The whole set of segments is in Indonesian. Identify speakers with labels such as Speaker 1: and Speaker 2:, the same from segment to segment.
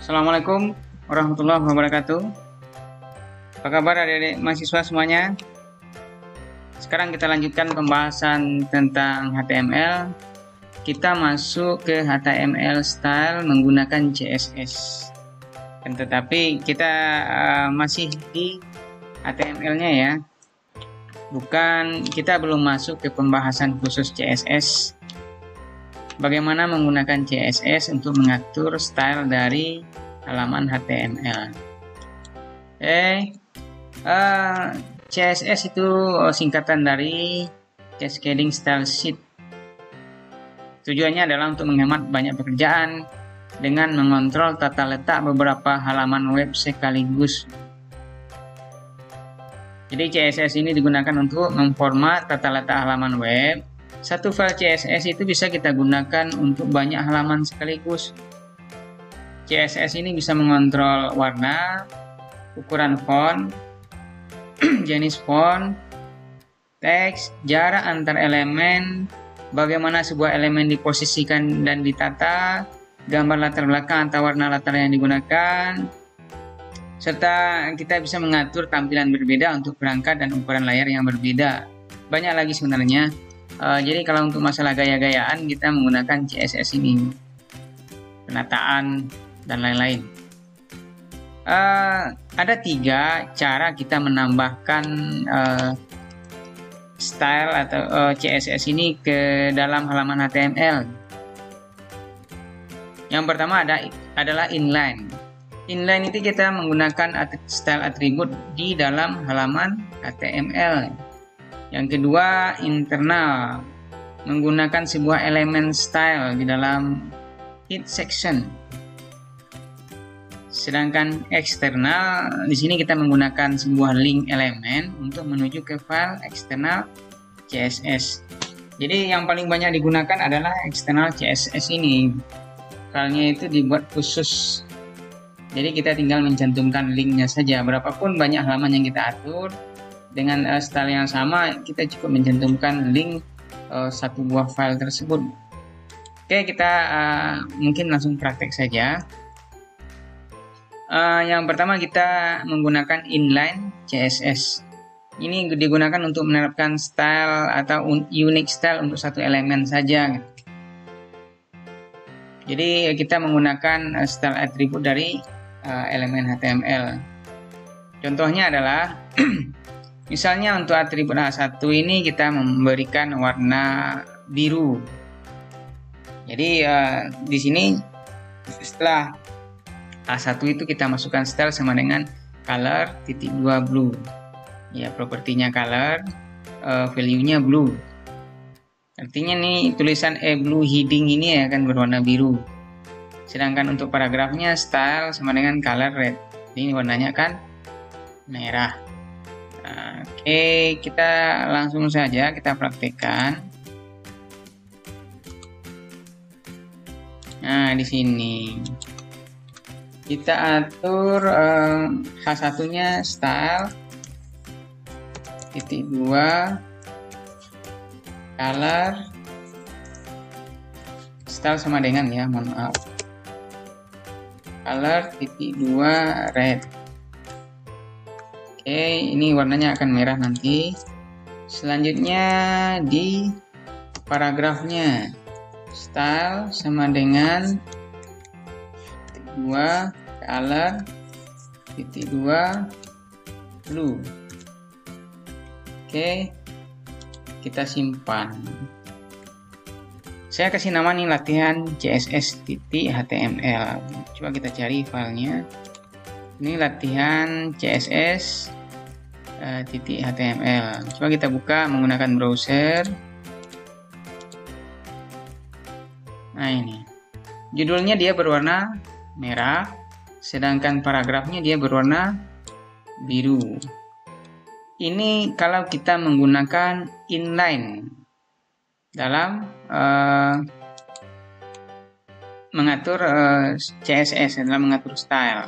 Speaker 1: Assalamualaikum warahmatullahi wabarakatuh. Apa kabar adik-adik mahasiswa semuanya? Sekarang kita lanjutkan pembahasan tentang HTML. Kita masuk ke HTML style menggunakan CSS. Tetapi kita masih di HTML-nya ya. Kita belum masuk ke pembahasan khusus CSS. Bagaimana menggunakan CSS untuk mengatur style dari halaman HTML. CSS itu singkatan dari Cascading Style Sheet. Tujuannya adalah untuk menghemat banyak pekerjaan dengan mengontrol tata letak beberapa halaman web sekaligus. Jadi CSS ini digunakan untuk memformat tata letak halaman web. Satu file CSS itu bisa kita gunakan untuk banyak halaman sekaligus. CSS ini bisa mengontrol warna, ukuran font, jenis font, teks, jarak antar elemen, bagaimana sebuah elemen diposisikan dan ditata, gambar latar belakang atau warna latar yang digunakan, serta kita bisa mengatur tampilan berbeda untuk perangkat dan ukuran layar yang berbeda. Banyak lagi sebenarnya. Jadi kalau untuk masalah gaya-gayaan kita menggunakan CSS ini, penataan dan lain-lain. Ada 3 cara kita menambahkan style atau CSS ini ke dalam halaman HTML. Yang pertama adalah inline. Inline itu kita menggunakan style atribut di dalam halaman HTML. Yang kedua, internal, menggunakan sebuah elemen style di dalam head section. Sedangkan eksternal, di sini kita menggunakan sebuah link elemen untuk menuju ke file eksternal CSS. Jadi yang paling banyak digunakan adalah eksternal CSS ini. Filenya itu dibuat khusus. Jadi kita tinggal mencantumkan linknya saja. Berapapun banyak halaman yang kita atur, dengan style yang sama kita cukup mencantumkan link satu buah file tersebut. Oke, kita mungkin langsung praktek saja. Yang pertama kita menggunakan inline CSS. Ini digunakan untuk menerapkan style atau unique style untuk satu elemen saja. Jadi kita menggunakan style atribut dari elemen HTML. Contohnya adalah misalnya untuk atribut A1 ini kita memberikan warna biru. Jadi di sini setelah A1 itu kita masukkan style sama dengan color .2 blue. Ya, propertinya color, value-nya blue. Artinya nih tulisan blue heading ini akan berwarna biru. Sedangkan untuk paragrafnya style sama dengan color red. Ini warnanya kan merah. Oke, kita langsung saja kita praktekkan. Nah, di sini kita atur H1-nya style .2 color style sama dengan ya, mohon maaf, color .2 red. Oke, ini warnanya akan merah nanti. Selanjutnya di paragrafnya style sama dengan .2 color .2 blue. Oke, kita simpan. Saya kasih nama nih latihan CSS.html. Coba kita cari filenya. Ini latihan CSS .html. Coba kita buka menggunakan browser. Nah, ini judulnya dia berwarna merah, sedangkan paragrafnya dia berwarna biru. Ini kalau kita menggunakan inline dalam mengatur CSS, dalam mengatur style.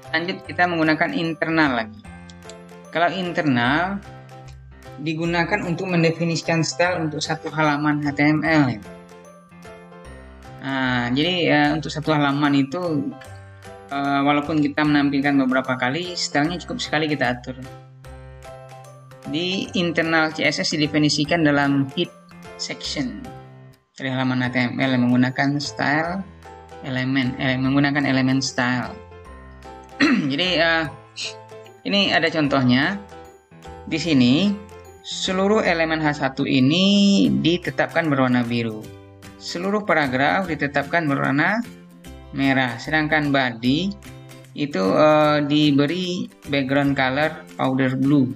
Speaker 1: Lanjut kita menggunakan internal lagi. Kalau internal digunakan untuk mendefinisikan style untuk satu halaman HTML. Nah, jadi untuk satu halaman itu walaupun kita menampilkan beberapa kali, stylenya cukup sekali kita atur. Di internal CSS didefinisikan dalam head section dari halaman HTML yang menggunakan style menggunakan elemen style. Jadi ini ada contohnya. Di sini seluruh elemen H1 ini ditetapkan berwarna biru. Seluruh paragraf ditetapkan berwarna merah. Sedangkan body itu diberi background color powder blue.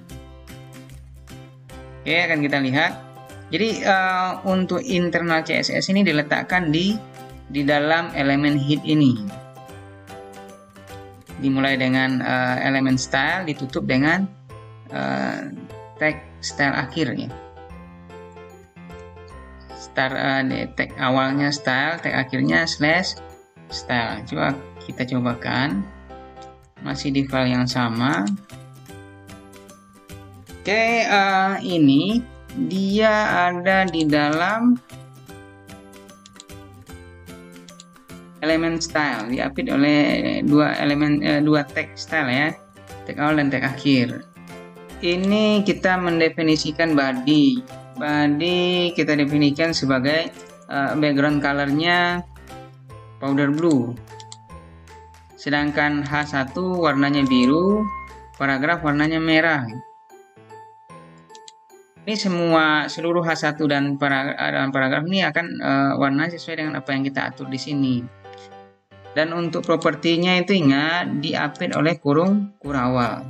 Speaker 1: Oke, akan kita lihat. Jadi untuk internal CSS ini diletakkan di dalam elemen head ini. Dimulai dengan elemen style, ditutup dengan tag style akhirnya. Tag awalnya style, tag akhirnya slash style. Coba kita cobakan. Masih di file yang sama. Oke, ini dia ada di dalam elemen style, diapit oleh dua tag style ya, tag awal dan tag akhir. Ini kita mendefinisikan body kita definisikan sebagai background colornya powder blue, sedangkan H1 warnanya biru, paragraf warnanya merah. Ini seluruh H1 dan paragraf ini akan warna sesuai dengan apa yang kita atur di sini. Dan untuk propertinya itu ingat diapit oleh kurung kurawal.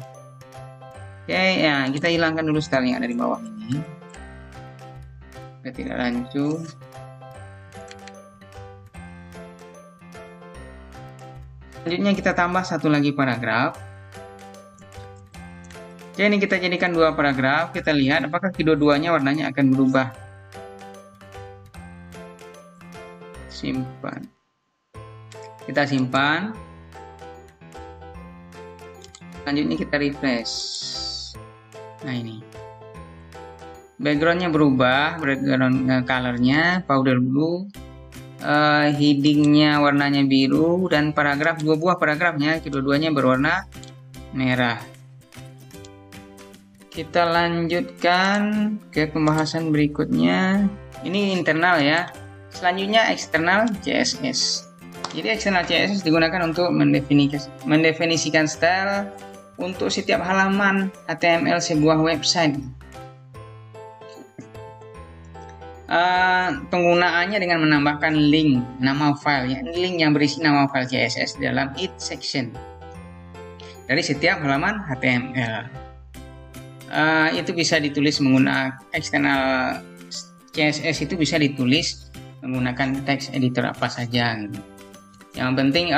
Speaker 1: Oke, ya kita hilangkan dulu style yang ada di bawah ini. Kita tidak lanjut. Selanjutnya kita tambah satu lagi paragraf. Oke, ini kita jadikan dua paragraf. Kita lihat apakah kedua-duanya warnanya akan berubah. Simpan. Kita simpan. Selanjutnya kita refresh. Nah ini. Backgroundnya berubah, background colornya powder blue. Headingnya warnanya biru dan paragraf, dua buah paragrafnya kedua-duanya berwarna merah. Kita lanjutkan ke pembahasan berikutnya. Ini internal ya. Selanjutnya eksternal CSS. Jadi eksternal CSS digunakan untuk mendefinisikan style untuk setiap halaman HTML sebuah website. Penggunaannya dengan menambahkan link nama file, link yang berisi nama file CSS dalam it section dari setiap halaman HTML. Itu bisa ditulis menggunakan eksternal CSS, itu bisa ditulis menggunakan text editor apa saja. Yang penting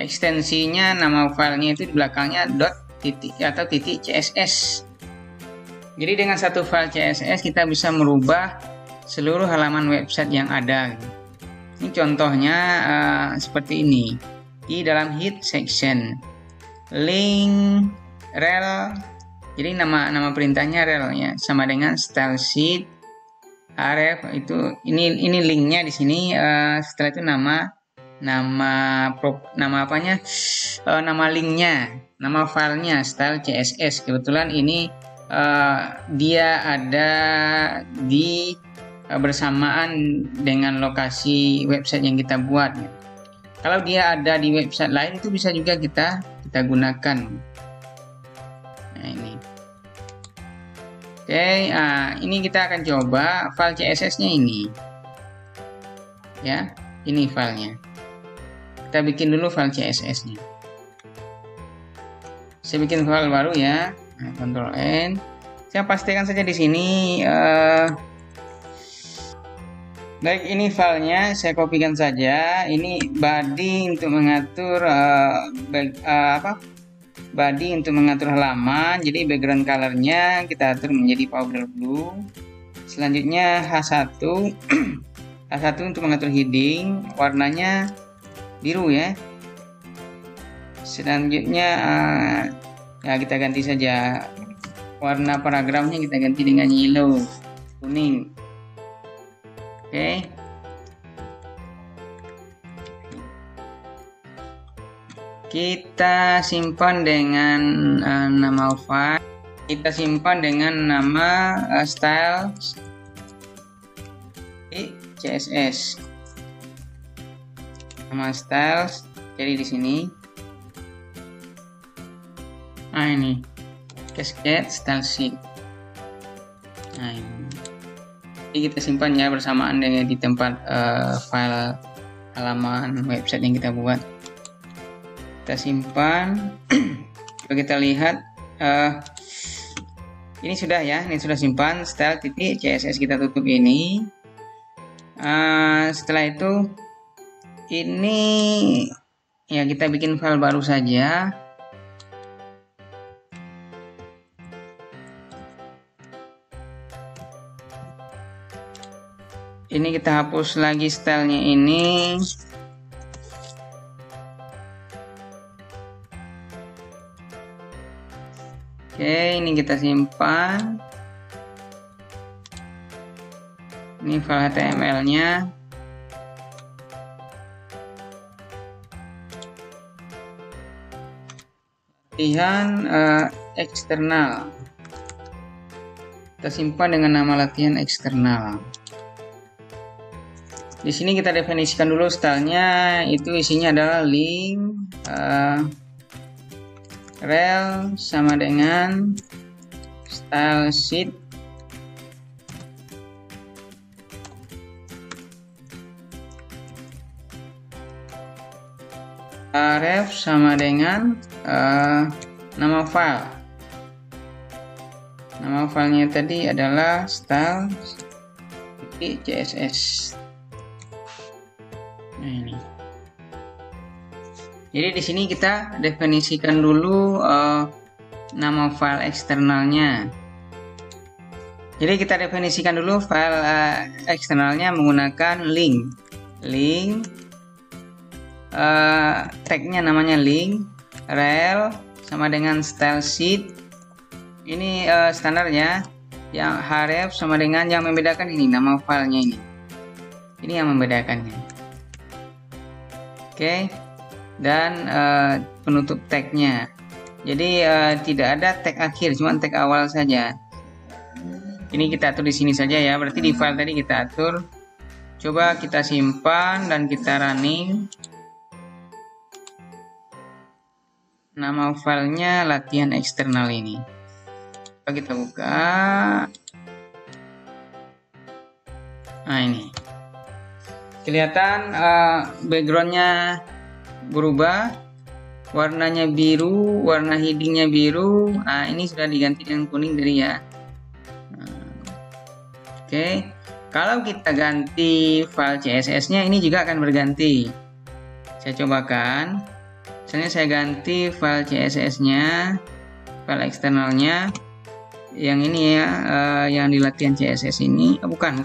Speaker 1: ekstensinya nama filenya itu di belakangnya .css. Jadi dengan satu file CSS kita bisa merubah seluruh halaman website yang ada. Ini contohnya seperti ini. Di dalam head section, link, rel. Jadi nama perintahnya relnya sama dengan style sheet, href itu ini linknya di sini. Setelah itu nama linknya, nama filenya style CSS. Kebetulan ini dia ada di bersamaan dengan lokasi website yang kita buat. Kalau dia ada di website lain itu bisa juga kita gunakan. Nah ini. Oke, ini kita akan coba file CSS-nya ini. Ya, ini filenya. Kita bikin dulu file CSS-nya. Saya bikin file baru ya. Nah, Ctrl N. Saya pastikan saja di sini. Baik, ini filenya saya kopikan saja. Ini body untuk mengatur body untuk mengatur halaman. Jadi background colornya kita atur menjadi powder blue. Selanjutnya H1 H1 untuk mengatur heading, warnanya biru ya. Selanjutnya Nah, kita ganti saja warna paragrafnya, kita ganti dengan yellow, kuning. Oke. Kita simpan dengan nama file. Kita simpan dengan nama style CSS. Nama style jadi di sini. Nah, ini cascade style sheet. Nah, ini. Jadi kita simpan ya bersamaan dengan di tempat file halaman website yang kita buat. Kita simpan. Coba kita lihat. Ini sudah ya, ini sudah simpan style.css, kita tutup ini. Setelah itu ini ya kita bikin file baru saja. Ini kita hapus lagi stylenya ini. Oke, ini kita simpan. Ini file HTML-nya. Latihan eksternal. Kita simpan dengan nama latihan eksternal. Di sini kita definisikan dulu stylenya, itu isinya adalah link, rel sama dengan style sheet, ref sama dengan nama file. Nama filenya tadi adalah style.css. Nah, ini. Jadi di sini kita definisikan dulu nama file eksternalnya. Jadi kita definisikan dulu file eksternalnya menggunakan link. Tagnya namanya link, rel sama dengan style sheet. Ini standarnya. Yang href sama dengan, yang membedakan ini nama filenya ini. Ini yang membedakannya. Oke, dan penutup tagnya. Jadi tidak ada tag akhir, cuma tag awal saja. Ini kita atur di sini saja ya. Berarti di file tadi kita atur. Coba kita simpan dan kita running. Nama filenya latihan eksternal ini. Coba kita buka. Nah, ini. Kelihatan backgroundnya berubah, warnanya biru, warna headingnya biru. Nah, ini sudah diganti dengan kuning tadi ya. Oke, kalau kita ganti file CSS-nya, ini juga akan berganti. Saya cobakan. Misalnya saya ganti file CSS-nya, file eksternalnya, yang ini ya, yang di latihan CSS ini, bukan,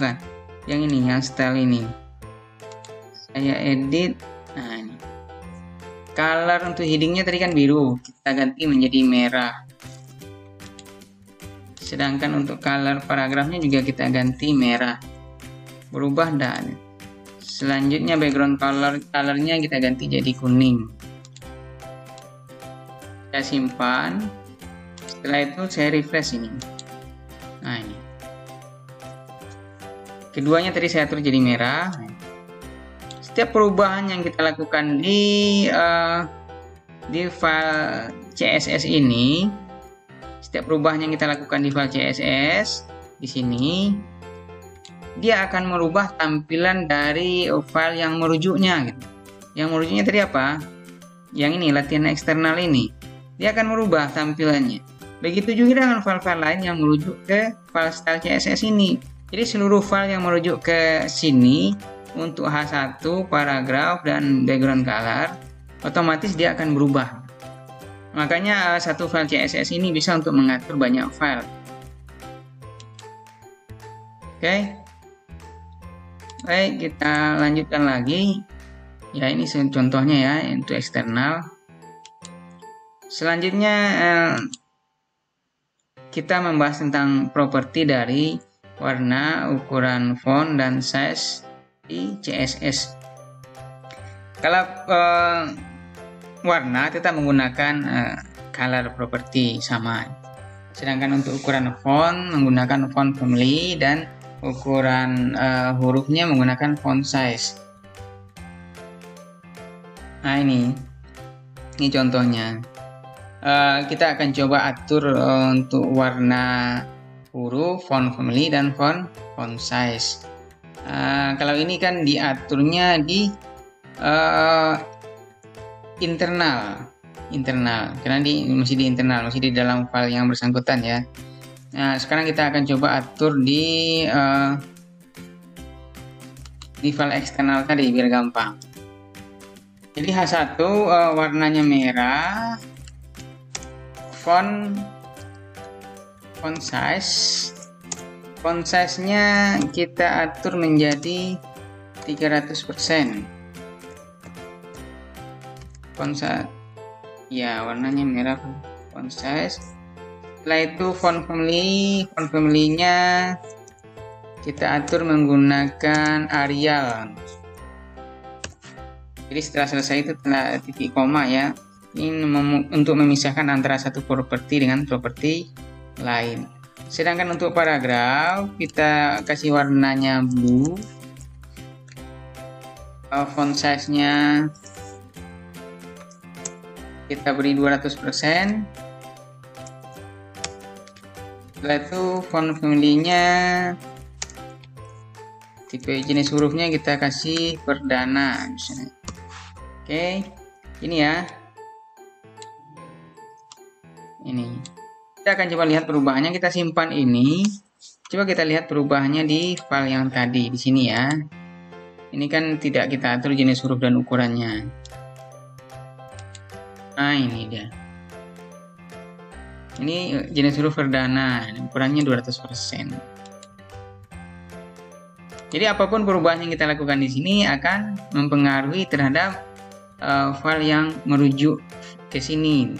Speaker 1: yang ini, yang style ini. Saya edit. Nah, ini color untuk headingnya tadi kan biru, kita ganti menjadi merah. Sedangkan untuk color paragrafnya juga kita ganti merah. Berubah dan selanjutnya background colornya kita ganti jadi kuning. Saya simpan. Setelah itu saya refresh ini. Nah, ini keduanya tadi saya atur jadi merah. Setiap perubahan yang kita lakukan di file CSS ini, setiap perubahan yang kita lakukan di file CSS di sini, dia akan merubah tampilan dari file yang merujuknya. Gitu. Yang merujuknya tadi apa? Yang ini latihan eksternal ini, dia akan merubah tampilannya. Begitu juga dengan file-file lain yang merujuk ke file style CSS ini. Jadi seluruh file yang merujuk ke sini untuk H1, paragraf, dan background color, otomatis dia akan berubah. Makanya satu file CSS ini bisa untuk mengatur banyak file. Oke. Baik, kita lanjutkan lagi. Ya, ini contohnya ya, untuk eksternal. Selanjutnya kita membahas tentang properti dari warna, ukuran font, dan size di CSS. Kalau warna kita menggunakan color property sama. Sedangkan untuk ukuran font menggunakan font family, dan ukuran hurufnya menggunakan font size. Nah, ini contohnya. Kita akan coba atur untuk warna huruf, font family, dan font size. Kalau ini kan diaturnya di internal, karena masih di internal, masih di dalam file yang bersangkutan ya. Nah, sekarang kita akan coba atur di file eksternal tadi biar gampang. Jadi H1 warnanya merah, font size-nya kita atur menjadi 300%. Font size ya, warnanya merah, font size. Setelah itu font family-nya kita atur menggunakan Arial. Jadi setelah selesai itu tanda titik koma ya. Ini untuk memisahkan antara satu properti dengan properti lain. Sedangkan untuk paragraf kita kasih warnanya blue. Font size-nya kita beri 200%. Setelah itu font family-nya, tipe jenis hurufnya kita kasih perdana misalnya. Oke, ini ya. Ini. Kita akan coba lihat perubahannya, kita simpan ini. Coba kita lihat perubahannya di file yang tadi di sini ya. Ini kan tidak kita atur jenis huruf dan ukurannya. Nah, ini dia. Ini jenis huruf perdana, ukurannya 200%. Jadi apapun perubahan yang kita lakukan di sini akan mempengaruhi terhadap file yang merujuk ke sini.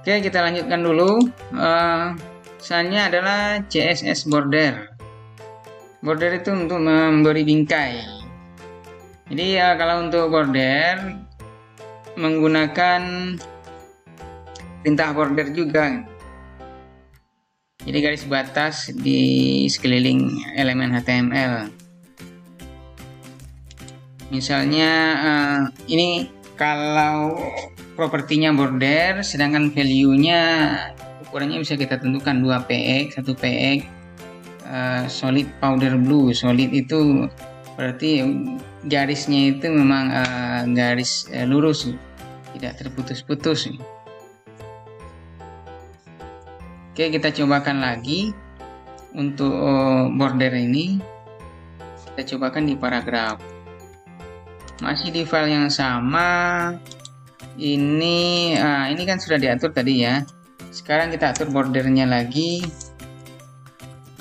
Speaker 1: Oke, kita lanjutkan dulu. Misalnya adalah CSS border. Border itu untuk memberi bingkai. Jadi kalau untuk border menggunakan perintah border juga. Jadi garis batas di sekeliling elemen HTML. Misalnya ini kalau propertinya border, sedangkan value-nya ukurannya bisa kita tentukan 2px, 1px, solid powder blue. Solid itu berarti garisnya itu memang garis lurus, tidak terputus-putus. Oke, kita cobakan lagi untuk border ini. Kita cobakan di paragraf. Masih di file yang sama. Ini kan sudah diatur tadi ya. Sekarang kita atur bordernya lagi.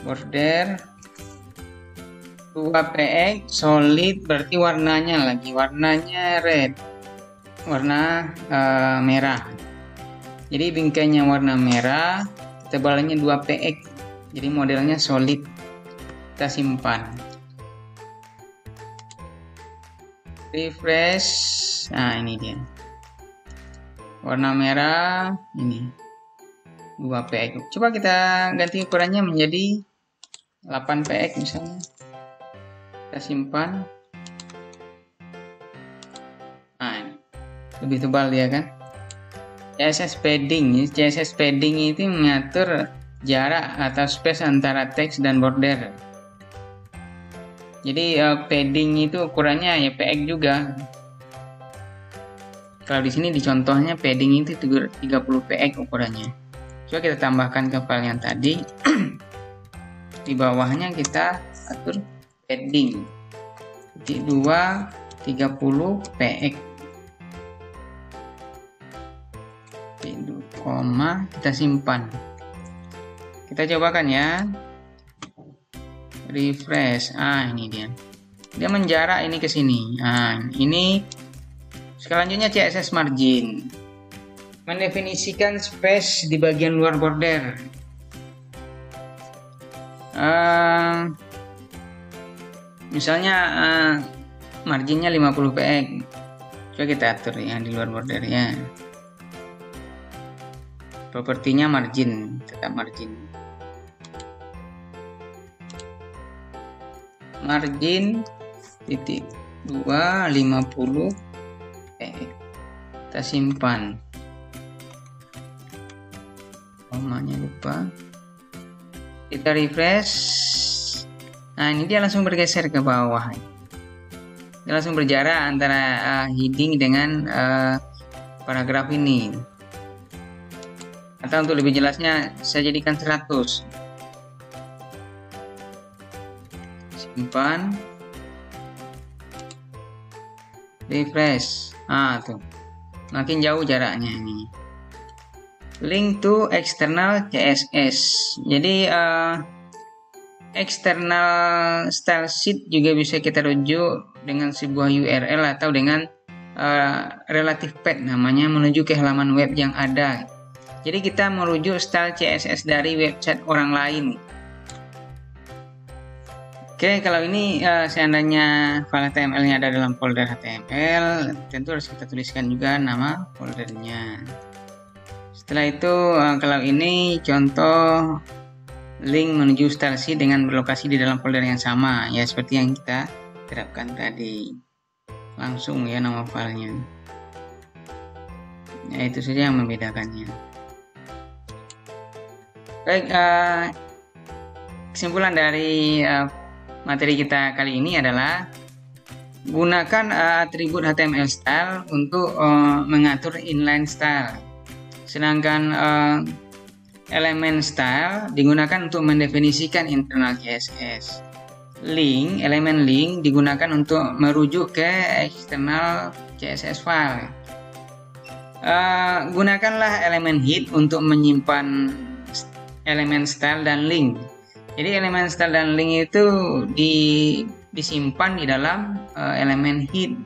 Speaker 1: Border 2px solid, berarti warnanya red, warna merah. Jadi bingkainya warna merah, tebalnya 2px, jadi modelnya solid. Kita simpan, refresh. Nah, ini dia warna merah, ini 2px. Coba kita ganti ukurannya menjadi 8px misalnya. Kita simpan. Nah, ini lebih tebal dia kan. CSS padding itu mengatur jarak atau space antara teks dan border. Jadi padding itu ukurannya ya px juga. Kalau di sini di contohnya padding itu 30px ukurannya. Coba kita tambahkan ke file yang tadi. Di bawahnya kita atur padding 2 30px. Koma, kita simpan. Kita cobakan ya. Refresh. Ini dia. Dia menjarak ini ke sini. Ini Selanjutnya CSS margin. Mendefinisikan space di bagian luar border. Misalnya marginnya 50 px. Coba kita atur ya di luar border ya. Propertinya margin, tetap margin. Margin titik 250 kita simpan, komanya lupa, kita refresh. Nah ini dia langsung bergeser ke bawah, dia langsung berjarak antara heading dengan paragraf ini. Atau untuk lebih jelasnya saya jadikan 100, simpan, refresh. Tuh makin jauh jaraknya ini. Link to external CSS. Jadi external style sheet juga bisa kita rujuk dengan sebuah URL atau dengan relative path namanya, menuju ke halaman web yang ada. Jadi kita merujuk style CSS dari website orang lain. Oke, kalau ini seandainya file HTML-nya ada dalam folder HTML, tentu harus kita tuliskan juga nama foldernya. Setelah itu, kalau ini contoh link menuju style sheet dengan berlokasi di dalam folder yang sama, ya seperti yang kita terapkan tadi. Langsung ya nama filenya. Ya itu saja yang membedakannya. Baik, kesimpulan dari materi kita kali ini adalah gunakan atribut HTML style untuk mengatur inline style. Sedangkan elemen style digunakan untuk mendefinisikan internal CSS. Link, elemen link digunakan untuk merujuk ke eksternal CSS file. Gunakanlah elemen head untuk menyimpan elemen style dan link. Jadi elemen style dan link itu disimpan di dalam elemen head.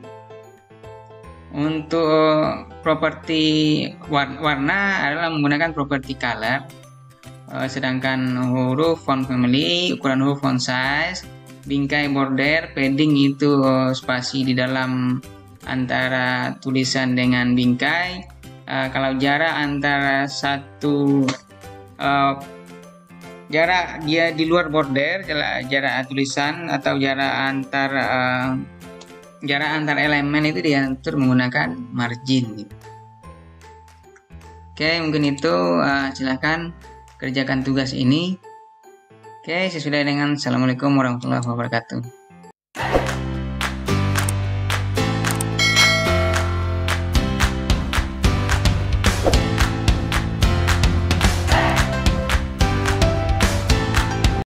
Speaker 1: Untuk properti warna adalah menggunakan properti color. Sedangkan huruf font family, ukuran huruf font size, bingkai border, padding itu spasi di dalam antara tulisan dengan bingkai. Kalau jarak antara satu jarak dia di luar border, jarak tulisan atau jarak antar elemen itu diatur menggunakan margin. Oke, mungkin itu silahkan kerjakan tugas ini. Oke, sesudah dengan Assalamualaikum warahmatullahi wabarakatuh.